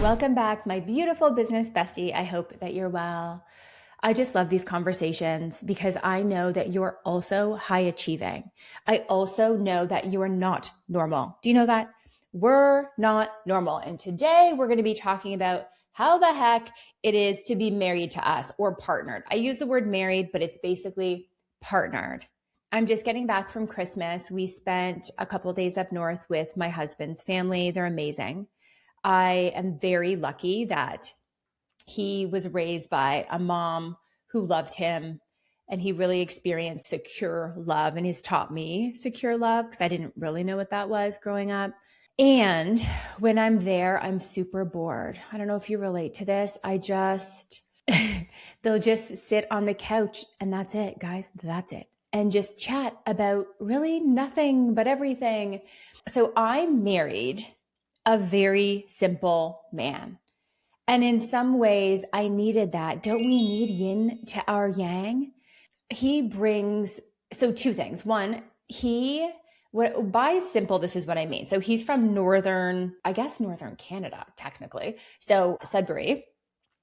Welcome back, my beautiful business bestie. I hope that you're well. I just love these conversations because I know that you're also high achieving. I also know that you are not normal. Do you know that? We're not normal. And today we're going to be talking about how the heck it is to be married to us or partnered. I use the word married, but it's basically partnered. I'm just getting back from Christmas. We spent a couple days up north with my husband's family. They're amazing. I am very lucky that he was raised by a mom who loved him and he really experienced secure love, and he's taught me secure love because I didn't really know what that was growing up. And when I'm there, I'm super bored. I don't know if you relate to this. They'll just sit on the couch and that's it, guys. That's it. And just chat about really nothing but everything. So I married a very simple man. And in some ways, I needed that. Don't we need yin to our yang? He brings, so two things. One, by simple, this is what I mean. So he's from northern Canada, technically. So Sudbury.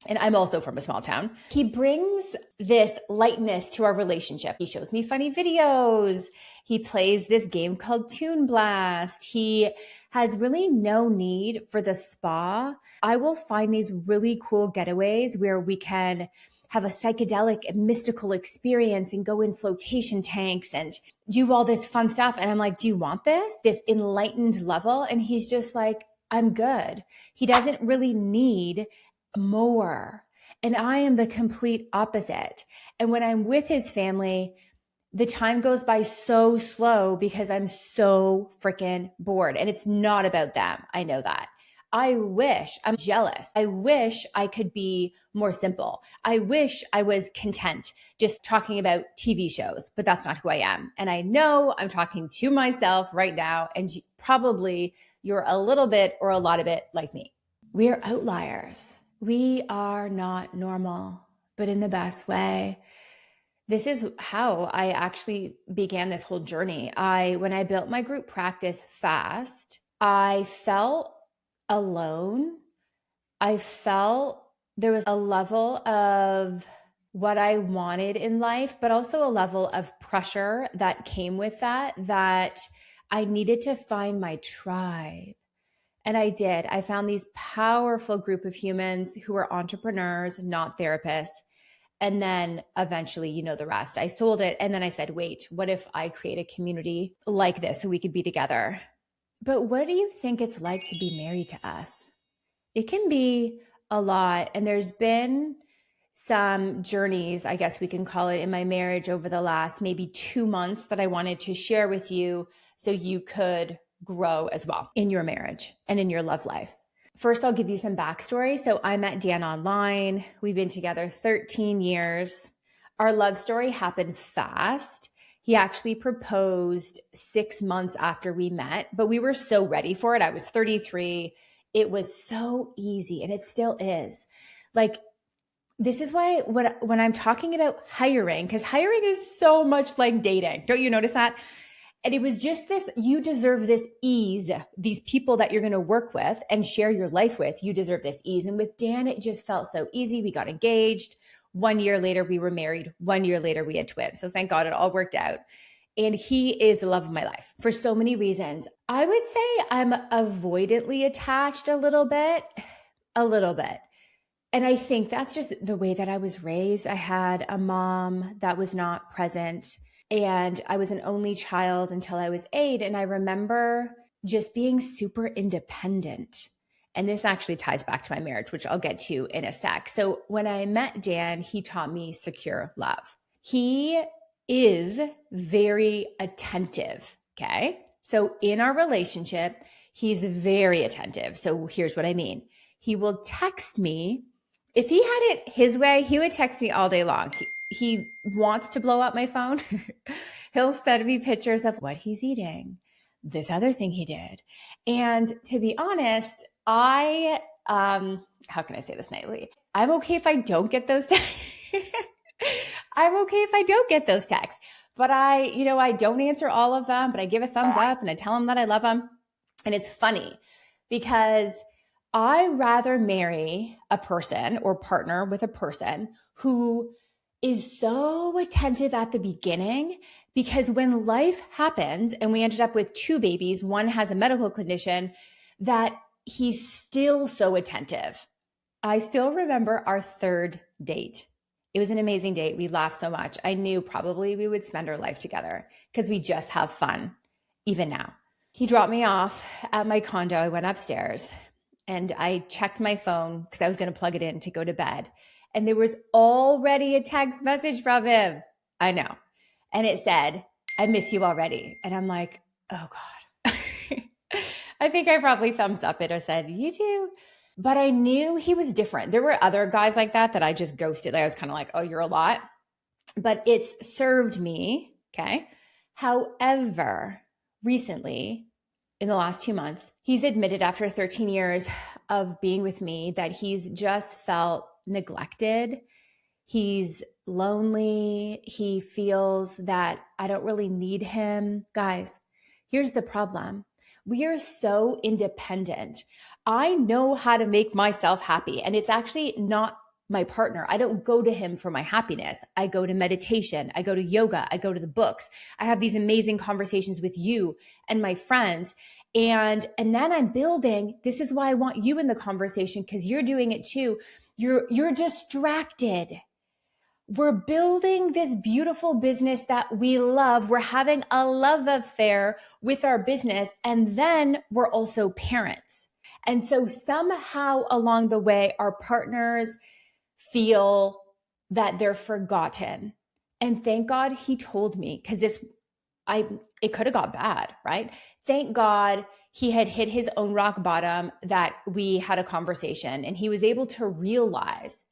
And I'm also from a small town. He brings this lightness to our relationship. He shows me funny videos. He plays this game called Toon Blast. He has really no need for the spa. I will find these really cool getaways where we can have a psychedelic and mystical experience and go in flotation tanks and do all this fun stuff. And I'm like, do you want this? This enlightened level? And he's just like, I'm good. He doesn't really need more. And I am the complete opposite. And when I'm with his family, the time goes by so slow because I'm so freaking bored. And it's not about them. I know that. I'm jealous. I wish I could be more simple. I wish I was content just talking about TV shows, but that's not who I am. And I know I'm talking to myself right now, and probably you're a little bit or a lot of it like me. We're outliers. We are not normal, but in the best way. This is how I actually began this whole journey. When I built my group practice fast, I felt alone. I felt there was a level of what I wanted in life, but also a level of pressure that came with that I needed to find my tribe. And I did. I found these powerful group of humans who are entrepreneurs, not therapists. And then eventually, you know the rest. I sold it. And then I said, wait, what if I create a community like this so we could be together? But what do you think it's like to be married to us? It can be a lot. And there's been some journeys, I guess we can call it, in my marriage over the last maybe 2 months that I wanted to share with you so you could grow as well in your marriage and in your love life. First, I'll give you some backstory. So I met Dan online. We've been together 13 years. Our love story happened fast. He actually proposed 6 months after we met, but we were so ready for it. I was 33. It was so easy, and it still is. Like, this is why when I'm talking about hiring, because hiring is so much like dating. Don't you notice that? And it was just this, you deserve this ease. These people that you're going to work with and share your life with, you deserve this ease. And with Dan, it just felt so easy. We got engaged. 1 year later, we were married. 1 year later, we had twins. So thank God it all worked out. And he is the love of my life for so many reasons. I would say I'm avoidantly attached a little bit. And I think that's just the way that I was raised. I had a mom that was not present. And I was an only child until I was 8. And I remember just being super independent. And this actually ties back to my marriage, which I'll get to in a sec. So when I met Dan, he taught me secure love. He is very attentive. Okay. So in our relationship, he's very attentive. So here's what I mean. He will text me. If he had it his way, he would text me all day long. He wants to blow up my phone. He'll send me pictures of what he's eating, this other thing he did. And to be honest, how can I say this nicely? I'm okay if I don't get those texts. I'm okay if I don't get those texts, but I don't answer all of them, but I give a thumbs up and I tell him that I love him. And it's funny because I rather marry a person or partner with a person who is so attentive at the beginning, because when life happens and we ended up with two babies, one has a medical condition, that he's still so attentive. I still remember our third date. It was an amazing date. We laughed so much. I knew probably we would spend our life together because we just have fun, even now. He dropped me off at my condo. I went upstairs and I checked my phone because I was going to plug it in to go to bed. And there was already a text message from him. I know. And it said, "I miss you already." And I'm like, oh God. I think I probably thumbs up it or said, "You too." But I knew he was different. There were other guys like that I just ghosted. I was kind of like, oh, you're a lot. But it's served me. Okay. However, recently, in the last 2 months, he's admitted after 13 years of being with me that he's just felt neglected. He's lonely. He feels that I don't really need him. Guys, here's the problem. We are so independent. I know how to make myself happy, and it's actually not my partner. I don't go to him for my happiness. I go to meditation. I go to yoga. I go to the books. I have these amazing conversations with you and my friends. And then I'm building. This is why I want you in the conversation, because you're doing it too. You're distracted. We're building this beautiful business that we love. We're having a love affair with our business. And then we're also parents. And so somehow along the way, our partners feel that they're forgotten. And thank God he told me, because it could have got bad, right? Thank God he had hit his own rock bottom, that we had a conversation and he was able to realize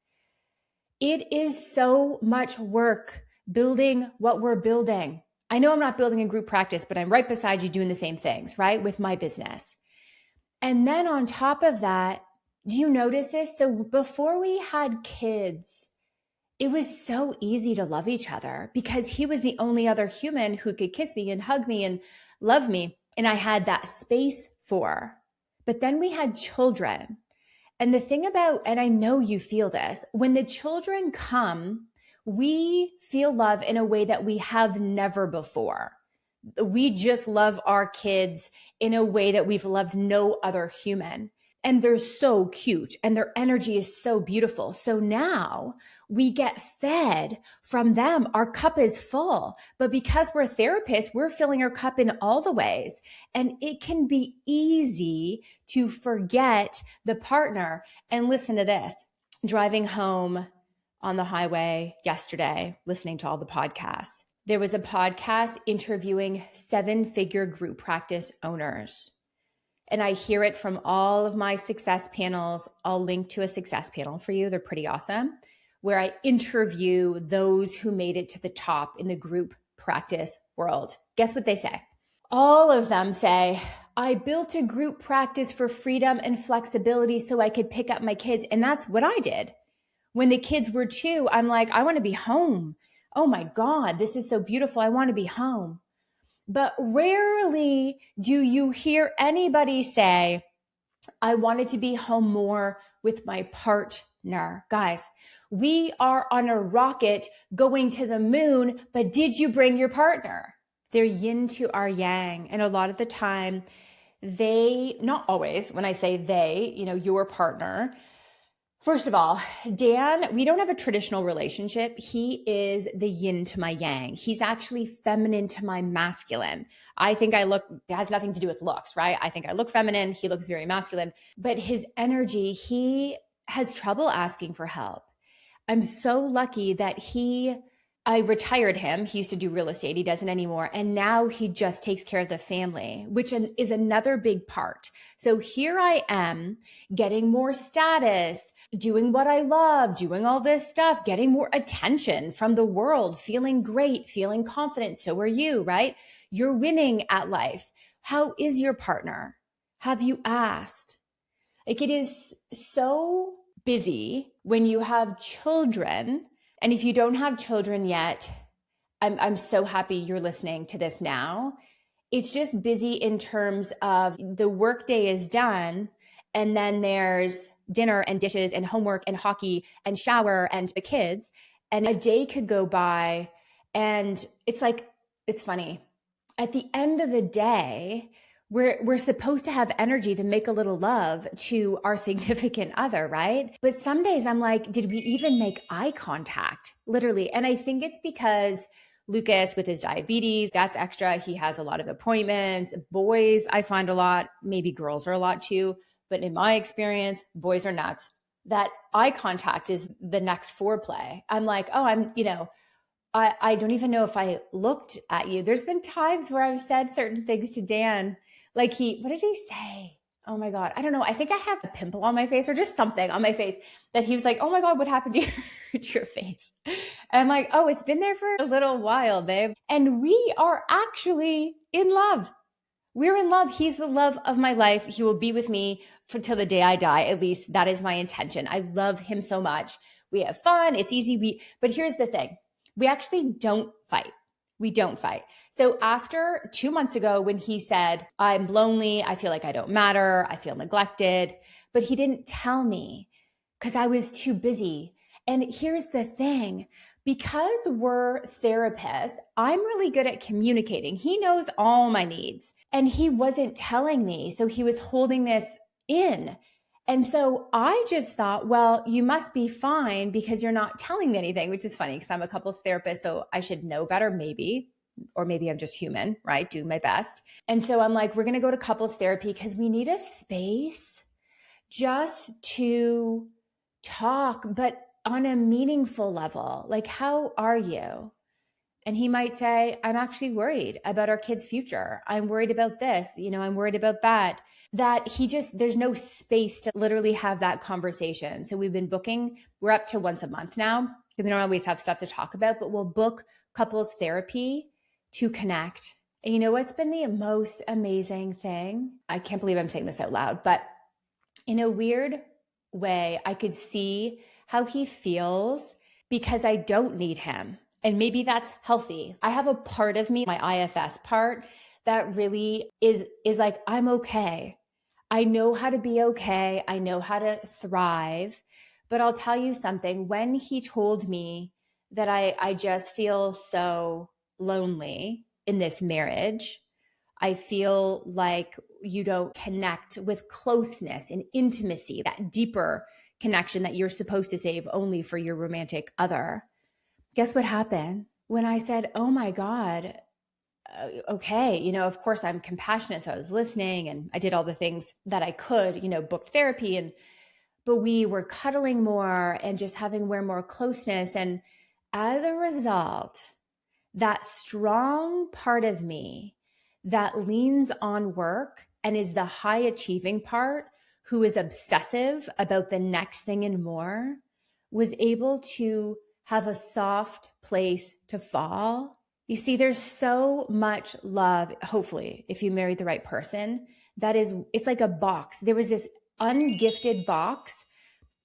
it is so much work building what we're building. I know I'm not building a group practice, but I'm right beside you doing the same things, right? With my business. And then on top of that, do you notice this? So before we had kids, it was so easy to love each other because he was the only other human who could kiss me and hug me and love me. And I had that space for. But then we had children. And the thing about, and I know you feel this, when the children come, we feel love in a way that we have never before. We just love our kids in a way that we've loved no other human. And they're so cute and their energy is so beautiful. So now we get fed from them. Our cup is full. But because we're therapists, we're filling our cup in all the ways. And it can be easy to forget the partner. And listen to this. Driving home on the highway yesterday, listening to all the podcasts, there was a podcast interviewing 7-figure group practice owners. And I hear it from all of my success panels. I'll link to a success panel for you. They're pretty awesome, where I interview those who made it to the top in the group practice world. Guess what they say? All of them say, I built a group practice for freedom and flexibility so I could pick up my kids. And that's what I did. When the kids were 2, I'm like, I want to be home. Oh my God, this is so beautiful. I want to be home. But rarely do you hear anybody say, I wanted to be home more with my partner. Guys, we are on a rocket going to the moon, but did you bring your partner? They're yin to our yang. And a lot of the time, they, not always, when I say they, your partner. First of all, Dan, we don't have a traditional relationship. He is the yin to my yang. He's actually feminine to my masculine. I think it has nothing to do with looks, right? I think I look feminine. He looks very masculine. But his energy, he has trouble asking for help. I'm so lucky that I retired him. He used to do real estate. He doesn't anymore. And now he just takes care of the family, which is another big part. So here I am getting more status, doing what I love, doing all this stuff, getting more attention from the world, feeling great, feeling confident. So are you, right? You're winning at life. How is your partner? Have you asked? It is so busy when you have children. And if you don't have children yet, I'm so happy you're listening to this now. It's just busy in terms of the workday is done And then there's dinner and dishes and homework and hockey and shower and the kids. And a day could go by and it's like, it's funny. At the end of the day, we're supposed to have energy to make a little love to our significant other, right? But some days I'm like, did we even make eye contact? Literally. And I think it's because Lucas with his diabetes, that's extra. He has a lot of appointments. Boys, I find a lot, maybe girls are a lot too. But in my experience, boys are nuts. That eye contact is the next foreplay. I'm like, oh, I don't even know if I looked at you. There's been times where I've said certain things to Dan. Like what did he say? Oh my God. I don't know. I think I have a pimple on my face or just something on my face that he was like, oh my God, what happened to your face? And I'm like, oh, it's been there for a little while, babe. And we are actually in love. We're in love. He's the love of my life. He will be with me till the day I die. At least that is my intention. I love him so much. We have fun. It's easy. But here's the thing. We actually don't fight. We don't fight. So after 2 months ago, when he said, I'm lonely, I feel like I don't matter, I feel neglected, but he didn't tell me because I was too busy. And here's the thing, because we're therapists, I'm really good at communicating. He knows all my needs and he wasn't telling me. So he was holding this in. And so I just thought, well, you must be fine because you're not telling me anything, which is funny because I'm a couples therapist. So I should know better, maybe, or maybe I'm just human, right? Do my best. And so I'm like, we're going to go to couples therapy because we need a space just to talk, but on a meaningful level. Like, how are you? And he might say, I'm actually worried about our kids' future. I'm worried about this, I'm worried about that. That there's no space to literally have that conversation. So we've been booking, we're up to once a month now. So we don't always have stuff to talk about, but we'll book couples therapy to connect. And you know what's been the most amazing thing? I can't believe I'm saying this out loud, but in a weird way, I could see how he feels because I don't need him. And maybe that's healthy. I have a part of me, my IFS part, that really is like, I'm okay. I know how to be okay. I know how to thrive. But I'll tell you something, when he told me that I just feel so lonely in this marriage, I feel like you don't connect with closeness and intimacy, that deeper connection that you're supposed to save only for your romantic other. Guess what happened? When I said, oh my God, okay, of course I'm compassionate. So I was listening and I did all the things that I could, booked therapy but we were cuddling more and just having more closeness. And as a result, that strong part of me that leans on work and is the high achieving part, who is obsessive about the next thing and more, was able to have a soft place to fall. You see, there's so much love, hopefully, if you married the right person, it's like a box. There was this ungifted box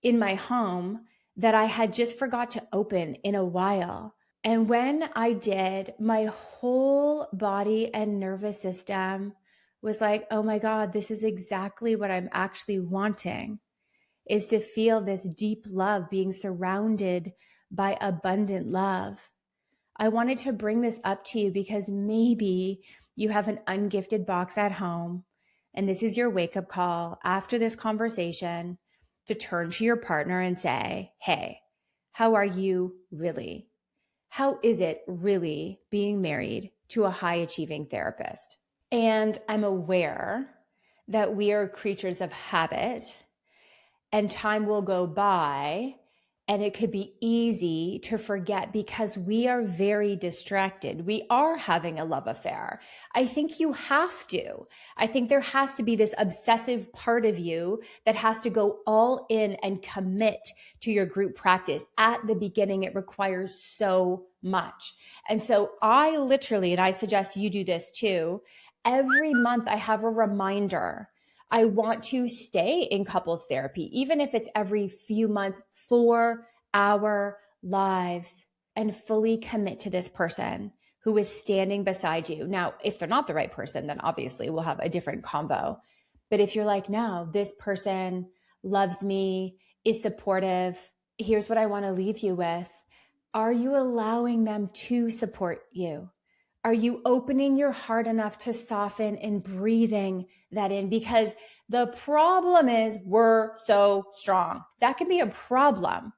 in my home that I had just forgot to open in a while. And when I did, my whole body and nervous system was like, oh my God, this is exactly what I'm actually wanting, is to feel this deep love, being surrounded by abundant love. I wanted to bring this up to you because maybe you have an ungifted box at home, and this is your wake-up call after this conversation to turn to your partner and say, hey, how are you really? How is it really being married to a high-achieving therapist? And I'm aware that we are creatures of habit, and time will go by and it could be easy to forget because we are very distracted. We are having a love affair. I think you have to. I think there has to be this obsessive part of you that has to go all in and commit to your group practice. At the beginning, it requires so much. And so I literally, and I suggest you do this too, every month I have a reminder. I want to stay in couples therapy, even if it's every few months, for our lives, and fully commit to this person who is standing beside you. Now, if they're not the right person, then obviously we'll have a different convo. But if you're like, no, this person loves me, is supportive, here's what I want to leave you with. Are you allowing them to support you? Are you opening your heart enough to soften and breathing that in? Because the problem is we're so strong. That can be a problem.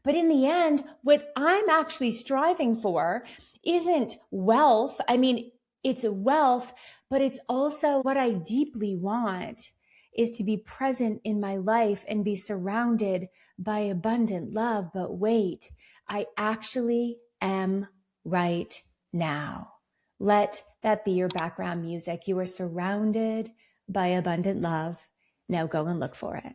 But in the end, what I'm actually striving for isn't wealth. I mean, it's a wealth, but it's also what I deeply want is to be present in my life and be surrounded by abundant love. But wait, I actually am right now. Let that be your background music. You are surrounded by abundant love. Now go and look for it.